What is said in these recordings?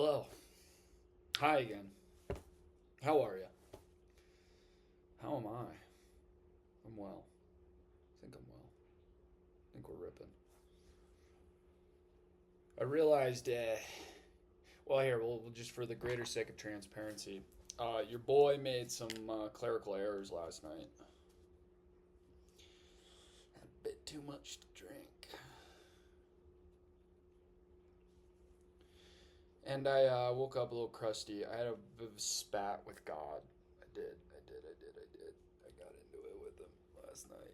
Hello. Hi again. How are you? How am I? I'm well. I think I'm well. I think we're ripping. I realized, well, here, well, just for the greater sake of transparency, your boy made some clerical errors last night. Had a bit too much to drink. And I woke up a little crusty. I had a bit of a spat with God. I did. I got into it with him last night.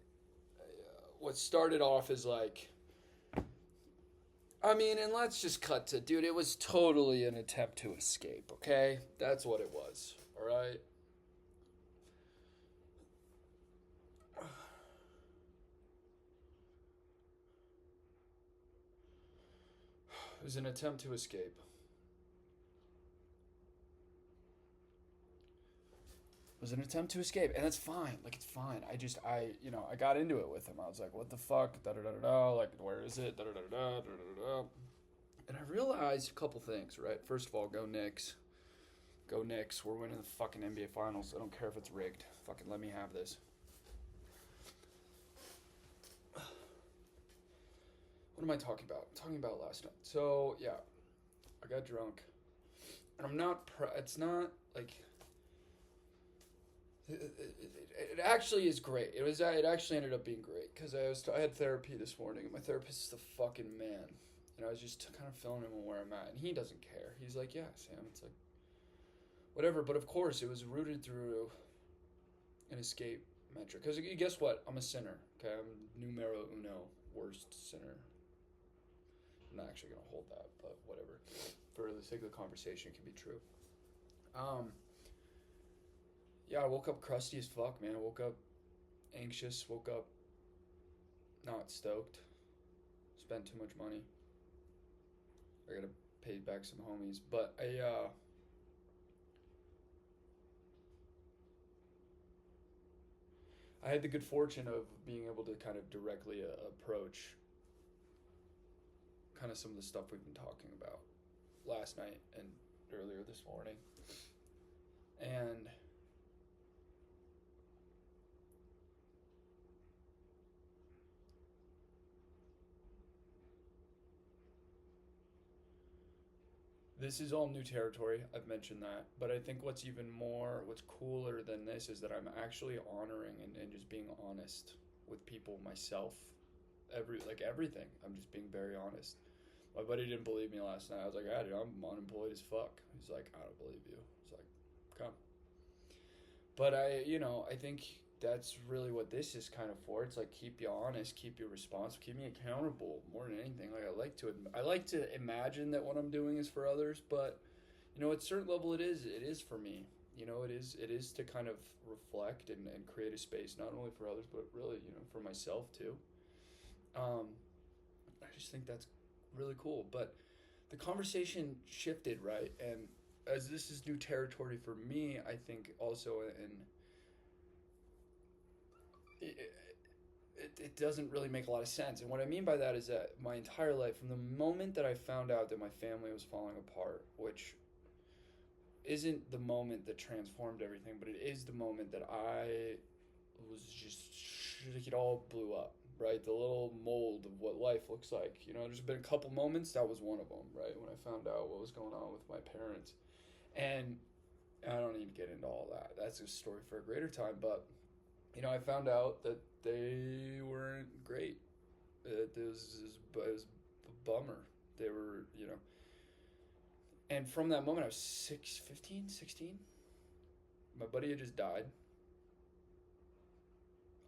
What started off as like, I mean, and let's just cut to, dude, it was totally an attempt to escape, okay? That's what it was, all right? It was an attempt to escape. It was an attempt to escape, and that's fine. Like, it's fine. I got into it with him. I was like, what the fuck? Da da da da da. Like, where is it? Da da da da da da da da. And I realized a couple things, right? First of all, go Knicks. Go Knicks. We're winning the fucking NBA Finals. I don't care if it's rigged. Fucking let me have this. What am I talking about? I'm talking about last night. So, yeah. I got drunk. And I'm not... it's not, like... It actually is great. It actually ended up being great because I had therapy this morning and my therapist is the fucking man. And I was just kind of filling him on where I'm at, and he doesn't care. He's like, "Yeah, Sam, it's like whatever." But of course, it was rooted through an escape metric. Because guess what? I'm a sinner. Okay, I'm numero uno, worst sinner. I'm not actually gonna hold that, but whatever. For the sake of the conversation, it can be true. Um, yeah, I woke up crusty as fuck, man. I woke up anxious. Woke up not stoked. Spent too much money. I gotta pay back some homies, but I had the good fortune of being able to kind of directly approach kind of some of the stuff we've been talking about last night and earlier this morning, and this is all new territory. I've mentioned that, but I think what's cooler than this is that I'm actually honoring and just being honest with people myself. Everything. I'm just being very honest. My buddy didn't believe me last night. I was like, "Ah, dude, I'm unemployed as fuck." He's like, "I don't believe you." He's like, "Come." But I think that's really what this is kind of for. It's like keep you honest, keep you responsible, keep me accountable more than anything. Like I like to imagine that what I'm doing is for others, but at a certain level it is for me. It is to kind of reflect and create a space not only for others but really, for myself too. Um, I just think that's really cool. But the conversation shifted, right? And as this is new territory for me, I think also it, it doesn't really make a lot of sense. And what I mean by that is that my entire life, from the moment that I found out that my family was falling apart, which isn't the moment that transformed everything, but it is the moment that I was just, it all blew up, right? The little mold of what life looks like. There's been a couple moments, that was one of them, right? When I found out what was going on with my parents. And I don't need to get into all that. That's a story for a greater time. But, I found out that they weren't great. It was a bummer. They were, and from that moment, I was 15, 16. My buddy had just died.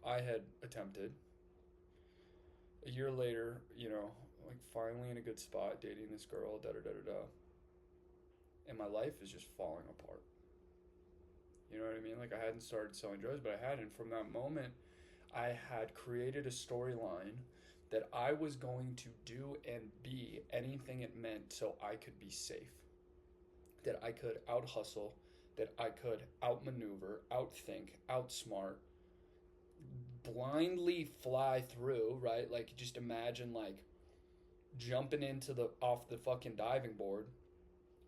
I had attempted. A year later, like finally in a good spot, dating this girl, da da da da da. And my life is just falling apart. You know what I mean? Like I hadn't started selling drugs, but I had. And from that moment, I had created a storyline that I was going to do and be anything it meant so I could be safe. That I could out hustle, that I could outmaneuver, outthink, outsmart, blindly fly through, right? Like just imagine like jumping into the off the fucking diving board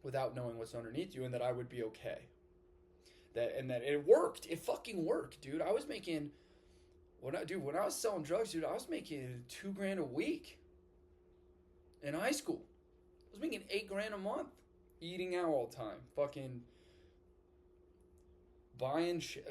without knowing what's underneath you, and that I would be okay. That it worked. It fucking worked, dude. I was making when I was selling drugs, dude, I was making $2,000 a week in high school. I was making $8,000 a month, eating out all the time, fucking buying shit,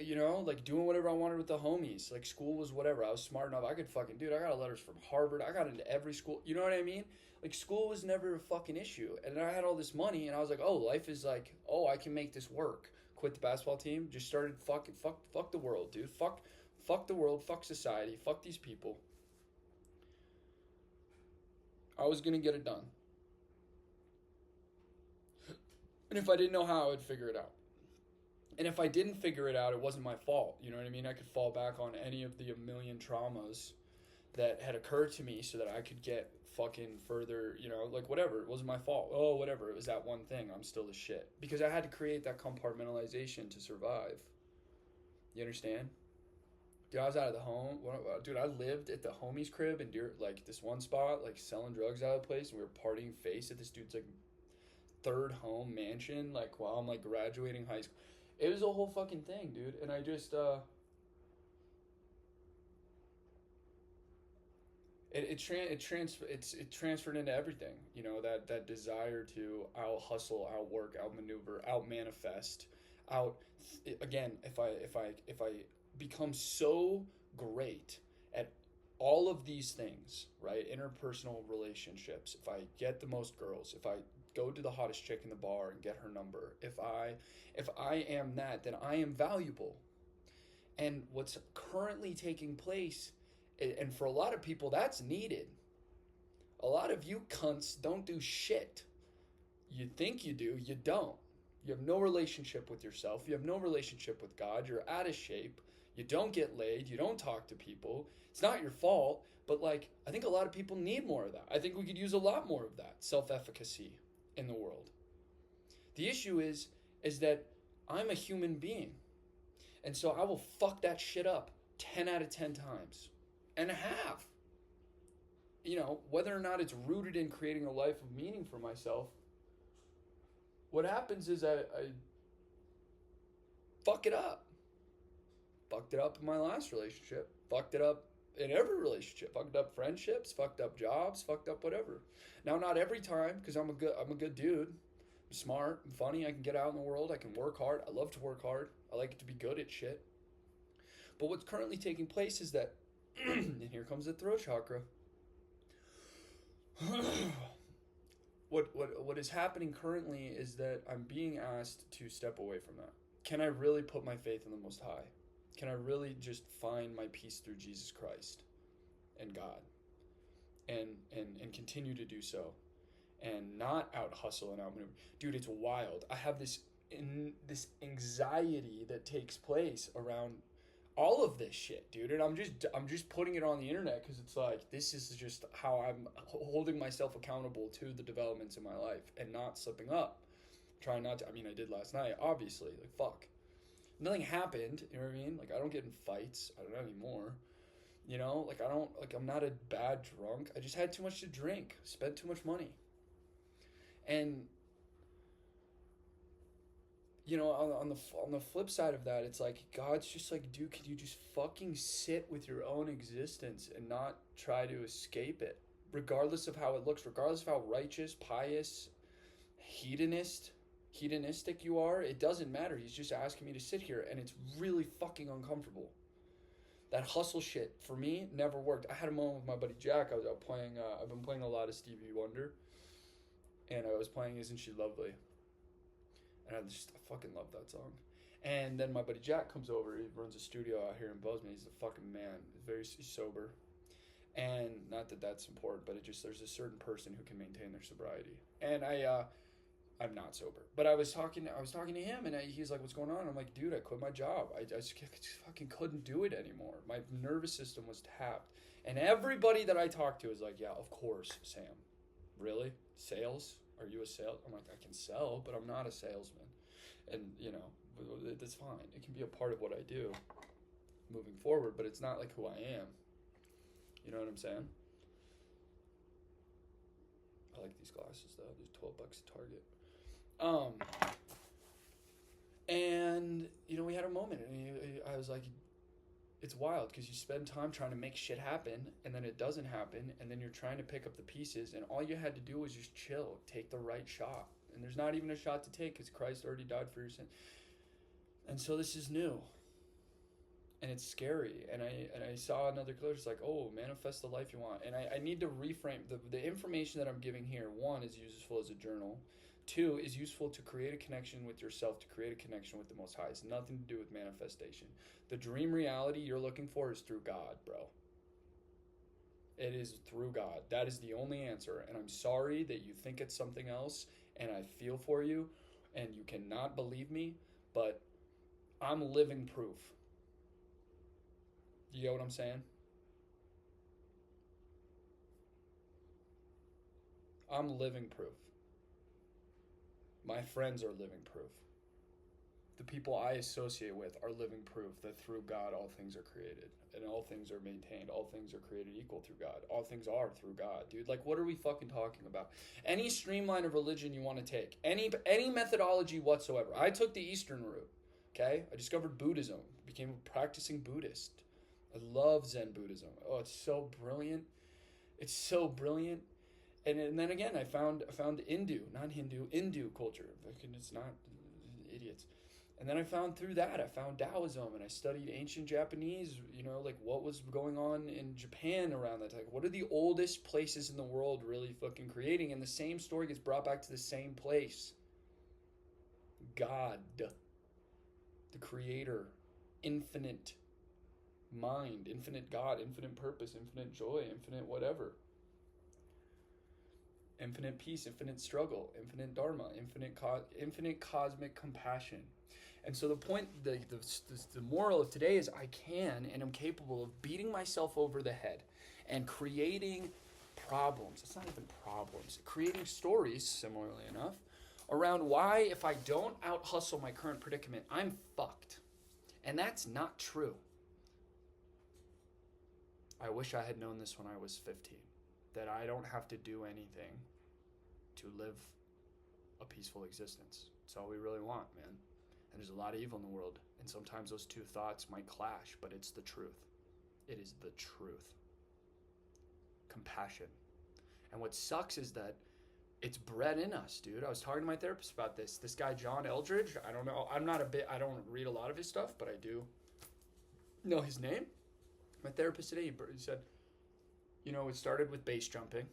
like doing whatever I wanted with the homies. Like school was whatever. I was smart enough. I could fucking, dude, I got letters from Harvard. I got into every school. You know what I mean? Like school was never a fucking issue. And I had all this money and I was like, oh, life is like, oh, I can make this work. Quit the basketball team. Just started fuck the world, dude. Fuck the world. Fuck society. Fuck these people. I was going to get it done. And if I didn't know how, I would figure it out. And if I didn't figure it out, it wasn't my fault. You know what I mean? I could fall back on any of the a million traumas that had occurred to me so that I could get fucking further, like whatever. It wasn't my fault. Oh, whatever. It was that one thing. I'm still the shit. Because I had to create that compartmentalization to survive. You understand? Dude, I was out of the home. Dude, I lived at the homie's crib in like this one spot, like selling drugs out of the place. And we were partying face at this dude's like third home mansion, like while I'm like graduating high school. It was a whole fucking thing, dude. And I just, it transferred into everything. That desire to out hustle, out work, out maneuver, out manifest, out. Again, if I become so great at all of these things, right? Interpersonal relationships. If I get the most girls, if I go to the hottest chick in the bar and get her number, if I am that, then I am valuable. And what's currently taking place, and for a lot of people that's needed. A lot of you cunts don't do shit. You think you do, you don't. You have no relationship with yourself. You have no relationship with God. You're out of shape. You don't get laid. You don't talk to people. It's not your fault, but like I think a lot of people need more of that. I think we could use a lot more of that self-efficacy in the world. The issue is that I'm a human being. And so I will fuck that shit up 10 out of 10 times. And have. Whether or not it's rooted in creating a life of meaning for myself, what happens is I fuck it up. Fucked it up in my last relationship. Fucked it up in every relationship. Fucked up friendships, fucked up jobs, fucked up whatever. Now, not every time, because I'm a good dude. I'm smart, I'm funny, I can get out in the world, I can work hard. I love to work hard. I like to be good at shit. But what's currently taking place is that, and here comes the throat chakra. What is happening currently is that I'm being asked to step away from that. Can I really put my faith in the Most High? Can I really just find my peace through Jesus Christ and God and continue to do so and not out hustle and out maneuver? Dude, it's wild. I have this anxiety that takes place around all of this shit, dude, and I'm just putting it on the internet because it's like this is just how I'm holding myself accountable to the developments in my life and not slipping up. Trying not to. I mean, I did last night, obviously. Like fuck, nothing happened. You know what I mean? Like I don't get in fights. I don't anymore. Like I don't. Like I'm not a bad drunk. I just had too much to drink. Spent too much money. And on the flip side of that, it's like God's just like, dude, can you just fucking sit with your own existence and not try to escape it, regardless of how it looks, regardless of how righteous, pious, hedonistic you are. It doesn't matter. He's just asking me to sit here, and it's really fucking uncomfortable. That hustle shit for me never worked. I had a moment with my buddy Jack. I was out playing. I've been playing a lot of Stevie Wonder, and I was playing "Isn't She Lovely." And I fucking love that song. And then my buddy Jack comes over. He runs a studio out here in Bozeman. He's a fucking man. He's sober. And not that that's important, but there's a certain person who can maintain their sobriety. And I'm not sober. But I was talking to him, and he's like, what's going on? I'm like, dude, I quit my job. I just fucking couldn't do it anymore. My nervous system was tapped. And everybody that I talked to is like, yeah, of course, Sam. Really? Sales? Are you a sales? I'm like, I can sell, but I'm not a salesman. And, that's fine. It can be a part of what I do moving forward, but it's not like who I am. You know what I'm saying? I like these glasses, though. They're $12 at Target. Um, and we had a moment, and I was like, it's wild because you spend time trying to make shit happen, and then it doesn't happen, and then you're trying to pick up the pieces, and all you had to do was just chill, take the right shot, and there's not even a shot to take because Christ already died for your sin. And so this is new, and it's scary. And I saw another clip. It's like, oh, manifest the life you want. And I need to reframe the information that I'm giving here. One is useful as a journal. Two is useful to create a connection with yourself, to create a connection with the Most High. It's nothing to do with manifestation. The dream reality you're looking for is through God, bro. It is through God. That is the only answer. And I'm sorry that you think it's something else, and I feel for you, and you cannot believe me, but I'm living proof. You get what I'm saying? I'm living proof. My friends are living proof. The people I associate with are living proof that through God all things are created, and all things are maintained. All things are created equal through God. All things are through God, dude. Like, what are we fucking talking about? Any streamline of religion you want to take, any methodology whatsoever. I took the Eastern route. Okay, I discovered Buddhism, became a practicing Buddhist. I love Zen Buddhism. Oh, it's so brilliant. It's so brilliant. And then again, I found Hindu culture. It's not idiots. And then I found through that, I found Taoism, and I studied ancient Japanese, like what was going on in Japan around that time. What are the oldest places in the world really fucking creating? And the same story gets brought back to the same place. God, the creator, infinite mind, infinite God, infinite purpose, infinite joy, infinite whatever. Infinite peace, infinite struggle, infinite dharma, infinite cosmic compassion. And so the point, the moral of today is I can and am capable of beating myself over the head and creating problems. It's not even problems. Creating stories, similarly enough, around why if I don't out-hustle my current predicament, I'm fucked. And that's not true. I wish I had known this when I was 15. That I don't have to do anything to live a peaceful existence. It's all we really want, man. And there's a lot of evil in the world. And sometimes those two thoughts might clash, but it's the truth. It is the truth. Compassion. And what sucks is that it's bred in us, dude. I was talking to my therapist about this. This guy, John Eldridge, I don't know. I don't read a lot of his stuff, but I do know his name. My therapist today, he said, it started with base jumping.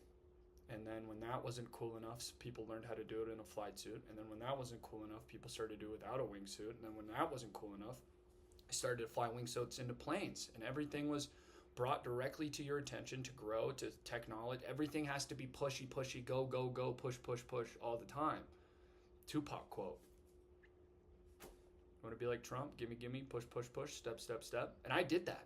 And then when that wasn't cool enough, people learned how to do it in a flight suit. And then when that wasn't cool enough, people started to do it without a wingsuit. And then when that wasn't cool enough, I started to fly wingsuits into planes. And everything was brought directly to your attention to grow, to technology. Everything has to be pushy, go, push all the time. Tupac quote. You want to be like Trump? Gimme, push, step. And I did that.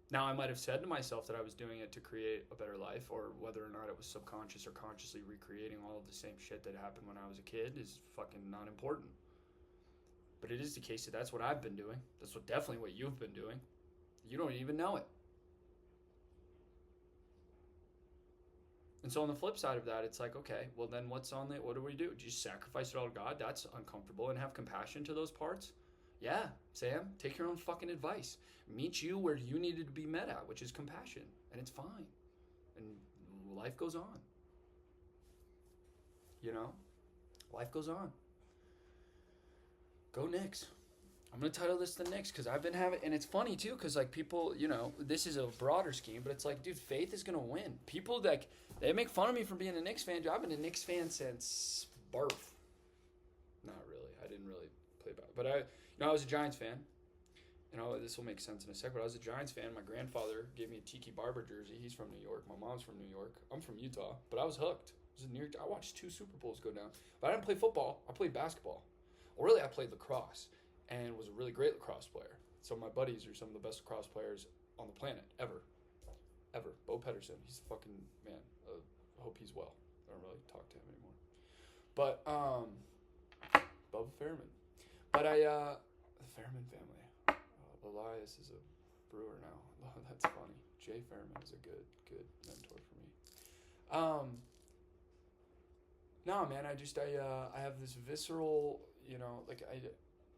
Now, I might have said to myself that I was doing it to create a better life, or whether or not it was subconscious or consciously recreating all of the same shit that happened when I was a kid is fucking not important. But it is the case that that's what I've been doing. That's definitely what you've been doing. You don't even know it. And so on the flip side of that, it's like, okay, well then what do we do? Do you sacrifice it all to God? That's uncomfortable. And have compassion to those parts? Yeah, Sam, take your own fucking advice. Meet you where you needed to be met at, which is compassion. And it's fine. And life goes on. Life goes on. Go Knicks. I'm going to title this the Knicks because I've been having, and it's funny too because like people, this is a broader scheme, but it's like, dude, faith is going to win. People they make fun of me for being a Knicks fan. Dude, I've been a Knicks fan since birth. Not really. I didn't really play back. But I was a Giants fan. This will make sense in a sec, but I was a Giants fan. My grandfather gave me a Tiki Barber jersey. He's from New York. My mom's from New York. I'm from Utah, but I was hooked. I watched 2 Super Bowls go down. But I didn't play football. I played basketball. Well, really, I played lacrosse and was a really great lacrosse player. So my buddies are some of the best lacrosse players on the planet, ever. Bo Pedersen, he's the fucking man. I hope he's well. I don't really talk to him anymore. But, Bubba Fairman. But the Fairman family. Elias is a Brewer now. That's funny. Jay Fairman is a good mentor for me. No, man, I have this visceral, like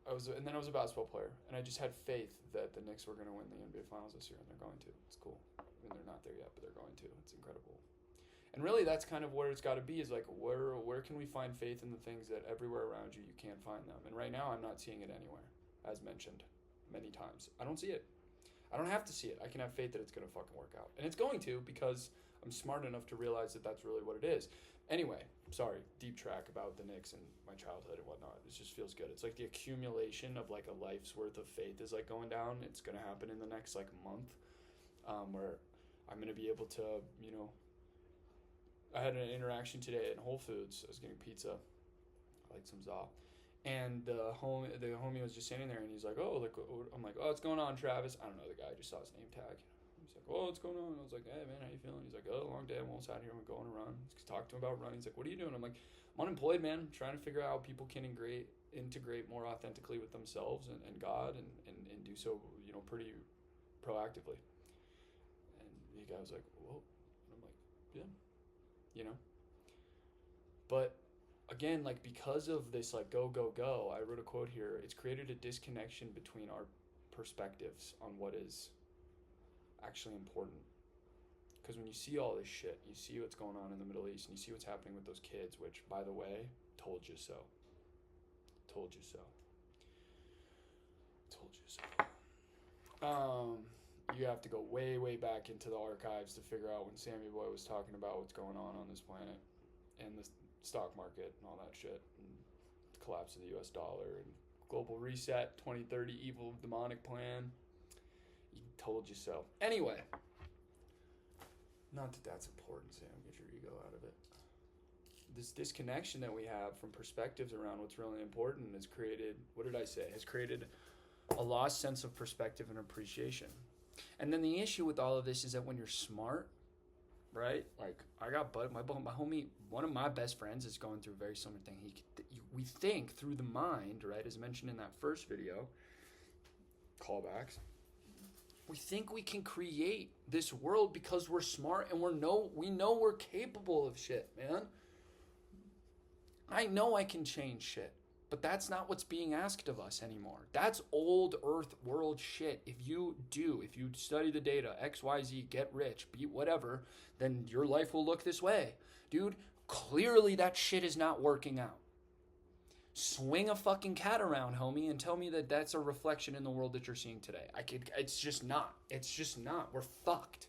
I was, and then I was a basketball player, and I just had faith that the Knicks were going to win the NBA Finals this year, and they're going to. It's cool. I mean, they're not there yet, but they're going to. It's incredible. And really, that's kind of where it's got to be. Is like, where can we find faith in the things that everywhere around you can't find them? And right now, I'm not seeing it anywhere, as mentioned many times. I don't see it. I don't have to see it. I can have faith that it's going to fucking work out, and it's going to, because I'm smart enough to realize that that's really what it is. Anyway, sorry, deep track about the Knicks and my childhood and whatnot. It just feels good. It's like the accumulation of like a life's worth of faith is like going down. It's gonna happen in the next like month, where I'm gonna be able to, I had an interaction today at Whole Foods. I was getting pizza, I like some za, and the homie was just standing there, and he's like, "Oh, like," I'm like, "Oh, what's going on, Travis?" I don't know the guy. I just saw his name tag. He's like, "Oh, what's going on?" I was like, "Hey, man, how you feeling?" He's like, "Oh, long day. I'm almost out here. I'm going to run." He's talking to him about running. He's like, "What are you doing?" I'm like, "I'm unemployed, man. I'm trying to figure out how people can integrate more authentically with themselves and God, and do so, pretty proactively." And the guy was like, "Whoa." And I'm like, "Yeah, But again, like, because of this, like, go, go, go, I wrote a quote here. It's created a disconnection between our perspectives on what is actually important. Because when you see all this shit, you see what's going on in the Middle East, and you see what's happening with those kids, which, by the way, told you so. Told you so. Told you so. You have to go way, way back into the archives to figure out when Sammy Boy was talking about what's going on this planet and the stock market and all that shit, and the collapse of the US dollar and global reset, 2030 evil demonic plan. He told you so. Anyway, not that that's important, Sam. Get your ego out of it. This disconnection that we have from perspectives around what's really important has created, has created a lost sense of perspective and appreciation. And then the issue with all of this is that when you're smart, right? Like, I got my homie, one of my best friends is going through a very similar thing. We think through the mind, right? As mentioned in that first video, callbacks. We think we can create this world because we're smart and we know we're capable of shit, man. I know I can change shit, but that's not what's being asked of us anymore. That's old earth world shit. If you study the data, X, Y, Z, get rich, be whatever, then your life will look this way. Dude, clearly that shit is not working out. Swing a fucking cat around, homie, and tell me that that's a reflection in the world that you're seeing today. It's just not. It's just not. We're fucked.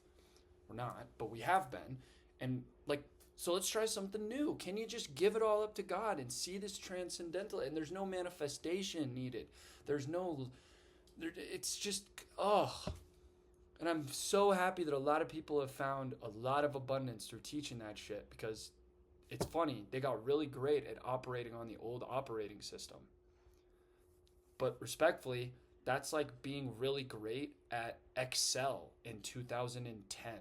We're not, but we have been. And like, so let's try something new. Can you just give it all up to God and see this transcendental? And there's no manifestation needed. It's just, And I'm so happy that a lot of people have found a lot of abundance through teaching that shit, because it's funny. They got really great at operating on the old operating system. But respectfully, that's like being really great at Excel in 2010.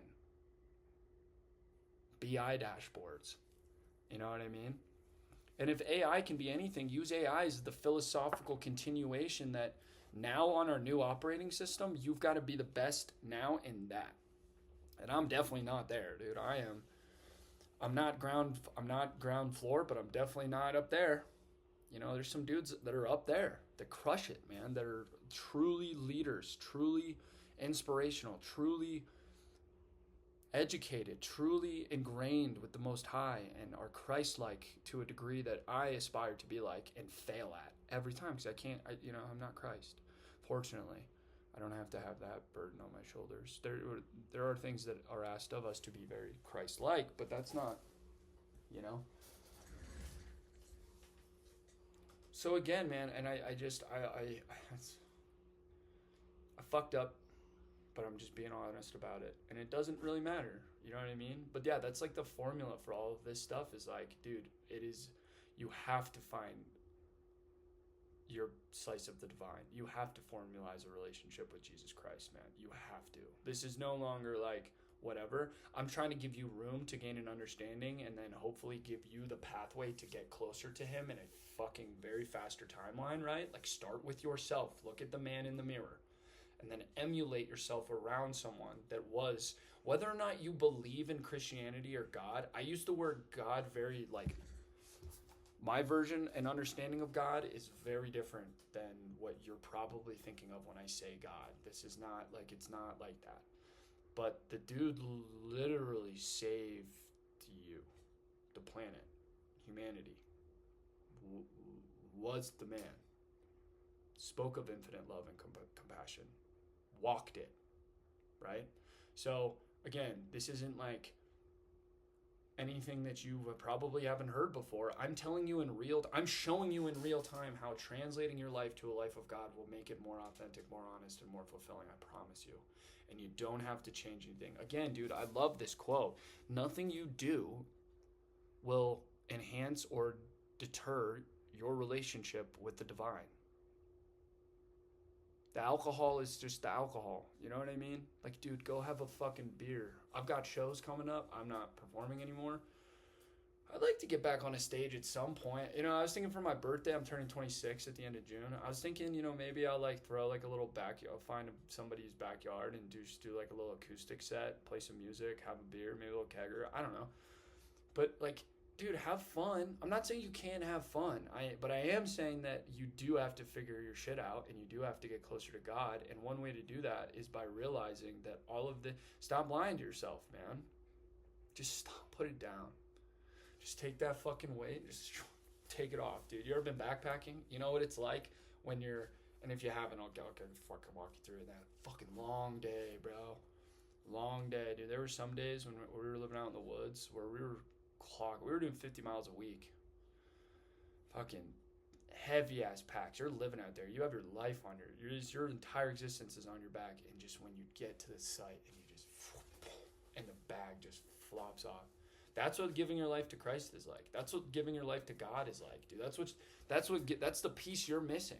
BI dashboards. You know what I mean? And if AI can be anything, use AI as the philosophical continuation that now on our new operating system, you've got to be the best now in that. And I'm definitely not there, dude. I'm not ground floor, but I'm definitely not up there. There's some dudes that are up there that crush it, man, that are truly leaders, truly inspirational, truly educated, truly ingrained with the Most High, and are Christ-like to a degree that I aspire to be like and fail at every time, because I'm not Christ. Fortunately, I don't have to have that burden on my shoulders. There are things that are asked of us to be very Christ-like, but that's not, So again, man, and I fucked up, but I'm just being honest about it. And it doesn't really matter. You know what I mean? But yeah, that's like the formula for all of this stuff is like, dude, you have to find your slice of the divine. You have to formalize a relationship with Jesus Christ, man. You have to. This is no longer like whatever. I'm trying to give you room to gain an understanding, and then hopefully give you the pathway to get closer to him in a fucking very faster timeline, right? Like, start with yourself. Look at the man in the mirror. And then emulate yourself around someone that was, whether or not you believe in Christianity or God. I use the word God very, like, My version and understanding of God is very different than what you're probably thinking of when I say God. This is not like, it's not like that. But the dude literally saved you, the planet, humanity, was the man, spoke of infinite love and compassion, walked it, right? So again, this isn't like anything that you probably haven't heard before. I'm telling you I'm showing you in real time how translating your life to a life of God will make it more authentic, more honest, and more fulfilling. I promise you. And you don't have to change anything. Again, dude, I love this quote. Nothing you do will enhance or deter your relationship with the divine. The alcohol is just the alcohol. You know what I mean? Like, dude, go have a fucking beer. I've got shows coming up. I'm not performing anymore. I'd like to get back on a stage at some point. You know, I was thinking for my birthday, I'm turning 26 at the end of June. I was thinking, you know, maybe I'll like throw like a little backyard, find somebody's backyard and just do like a little acoustic set, play some music, have a beer, maybe a little kegger. I don't know. But like, dude, have fun. I'm not saying you can't have fun. But I am saying that you do have to figure your shit out and you do have to get closer to God. And one way to do that is by realizing that stop lying to yourself, man. Just stop, put it down. Just take that fucking weight. Just take it off, dude. You ever been backpacking? You know what it's like when and if you haven't, I'll fucking walk you through that fucking long day, bro. Long day, dude. There were some days when we were living out in the woods where we were doing 50 miles a week. Fucking heavy ass packs. You're living out there. You have your life on your entire existence is on your back. And just when you get to the site and the bag just flops off. That's what giving your life to Christ is like. That's what giving your life to God is like, dude. That's the piece you're missing.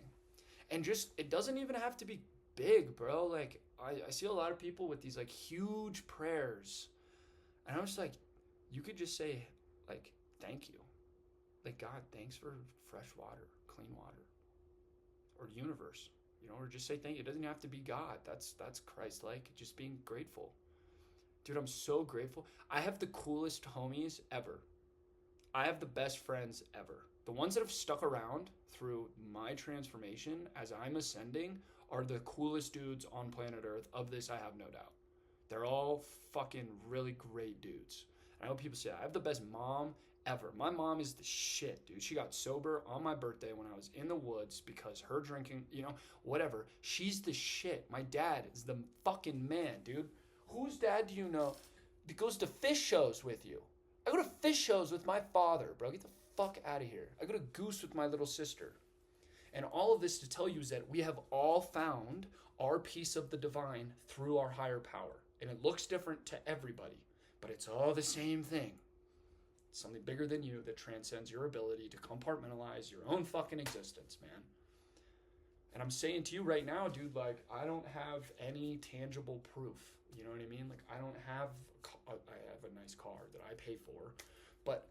And just, it doesn't even have to be big, bro. Like, I see a lot of people with these like huge prayers. And I'm just like, you could just say, like, thank you. Like, God, thanks for fresh water, clean water, or universe, you know, or just say thank you. It doesn't have to be God. That's Christ-like, just being grateful. Dude, I'm so grateful. I have the coolest homies ever. I have the best friends ever. The ones that have stuck around through my transformation as I'm ascending are the coolest dudes on planet Earth. Of this, I have no doubt. They're all fucking really great dudes. I know people say I have the best mom ever. My mom is the shit, dude. She got sober on my birthday when I was in the woods because her drinking, you know, whatever. She's the shit. My dad is the fucking man, dude. Whose dad do you know that goes to fish shows with you? I go to fish shows with my father, bro. Get the fuck out of here. I go to Goose with my little sister. And all of this to tell you is that we have all found our piece of the divine through our higher power. And it looks different to everybody, but it's all the same thing. It's something bigger than you that transcends your ability to compartmentalize your own fucking existence, man. And I'm saying to you right now, dude, like, I don't have any tangible proof. You know what I mean? Like, I have a nice car that I pay for, but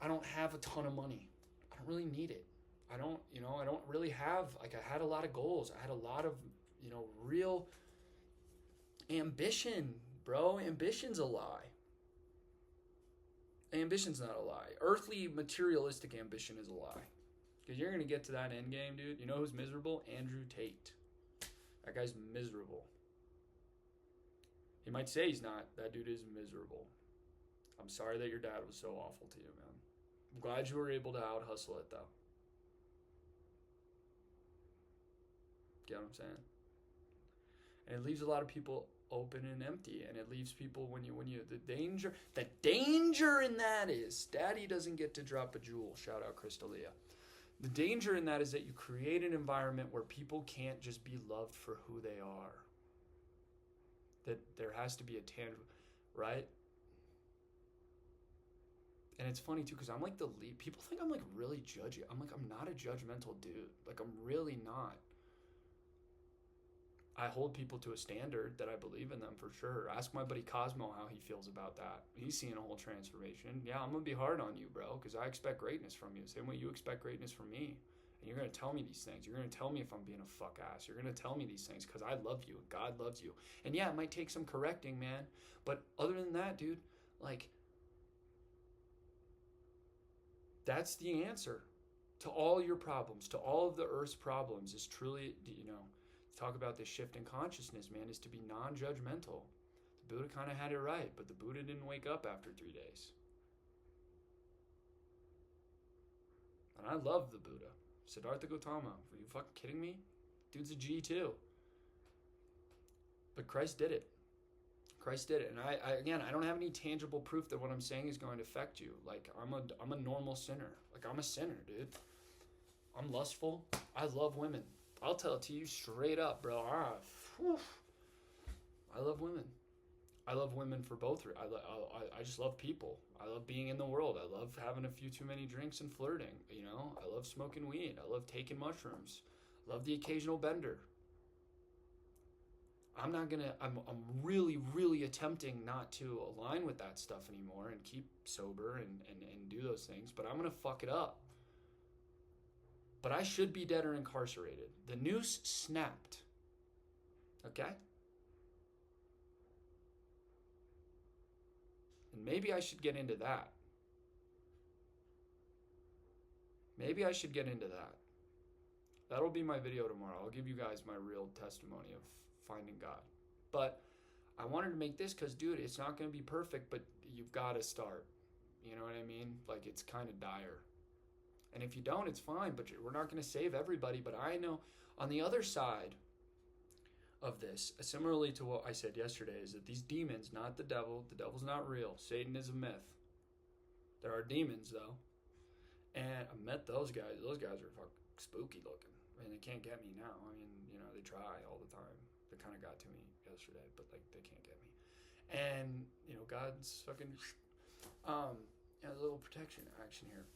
I don't have a ton of money. I don't really need it. I don't really have, like, I had a lot of goals. I had a lot of, you know, real ambition, bro. Ambition's a lie. Ambition's not a lie. Earthly, materialistic ambition is a lie. Because you're going to get to that end game, dude. You know who's miserable? Andrew Tate. That guy's miserable. He might say he's not. That dude is miserable. I'm sorry that your dad was so awful to you, man. I'm glad you were able to out-hustle it, though. Get what I'm saying? And it leaves a lot of people open and empty. And it leaves people the danger in that is, Daddy doesn't get to drop a jewel. Shout out Crystalia. The danger in that is that you create an environment where people can't just be loved for who they are. That there has to be a tangible, right? And it's funny too, because I'm like the lead. People think I'm like really judgy. I'm not a judgmental dude. Like, I'm really not. I hold people to a standard that I believe in them for sure. Ask my buddy Cosmo how he feels about that. He's seeing a whole transformation. Yeah, I'm going to be hard on you, bro, because I expect greatness from you. Same way you expect greatness from me. And you're going to tell me these things. You're going to tell me if I'm being a fuck ass. You're going to tell me these things because I love you. God loves you. And yeah, it might take some correcting, man. But other than that, dude, like, That's the answer to all your problems, to all of the earth's problems, is truly, talk about this shift in consciousness, man, is to be non-judgmental. The Buddha kind of had it right, but the Buddha didn't wake up after 3 days. And I love the Buddha. Siddhartha Gautama, are you fucking kidding me? Dude's a G too. But Christ did it. Christ did it. And I don't have any tangible proof that what I'm saying is going to affect you. Like, I'm a normal sinner. Like, I'm a sinner, dude. I'm lustful. I love women. I'll tell it to you straight up, bro. I love women. I love women for both. I just love people. I love being in the world. I love having a few too many drinks and flirting. I love smoking weed. I love taking mushrooms. I love the occasional bender. I'm really, really attempting not to align with that stuff anymore and keep sober and do those things, but I'm going to fuck it up. But I should be dead or incarcerated. The noose snapped. Okay? And maybe I should get into that. That'll be my video tomorrow. I'll give you guys my real testimony of finding God. But I wanted to make this because, dude, it's not going to be perfect, but you've got to start. You know what I mean? Like, it's kind of dire. And if you don't, it's fine, but we're not going to save everybody. But I know on the other side of this, similarly to what I said yesterday, is that these demons, not the devil's not real. Satan is a myth. There are demons, though. And I met those guys. Those guys are fucking spooky looking. I mean, they can't get me now. I mean, they try all the time. They kind of got to me yesterday, but, like, they can't get me. And, God's fucking, a little protection action here.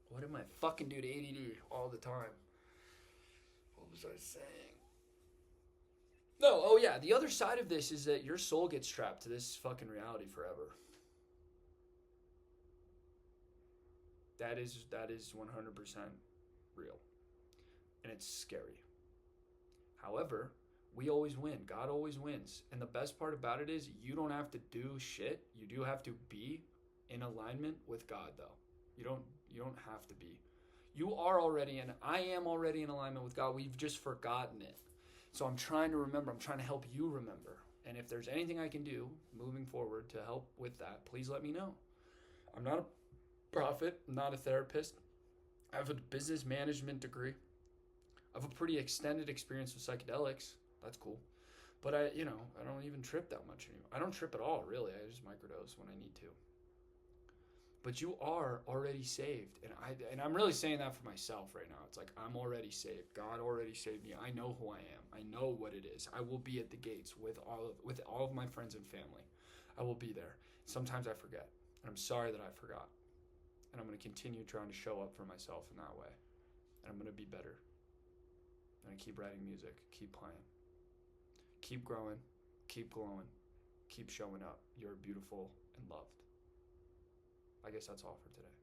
What am I fucking do to ADD all the time? What was I saying? No, oh yeah, the other side of this is that your soul gets trapped to this fucking reality forever. That is 100% real. And it's scary. However, we always win. God always wins. And the best part about it is you don't have to do shit. You do have to be in alignment with God, though. You don't have to be. You are already, and I am already in alignment with God. We've just forgotten it. So I'm trying to remember. I'm trying to help you remember. And if there's anything I can do moving forward to help with that, please let me know. I'm not a prophet. I'm not a therapist. I have a business management degree. I have a pretty extended experience with psychedelics. That's cool. But I don't even trip that much anymore. I don't trip at all, really. I just microdose when I need to. But you are already saved. And I'm really saying that for myself right now. It's like, I'm already saved. God already saved me. I know who I am. I know what it is. I will be at the gates with all of my friends and family. I will be there. Sometimes I forget. And I'm sorry that I forgot. And I'm going to continue trying to show up for myself in that way. And I'm going to be better. I'm going to keep writing music. Keep playing. Keep growing. Keep glowing. Keep showing up. You're beautiful and loved. I guess that's all for today.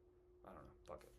I don't know. Fuck it.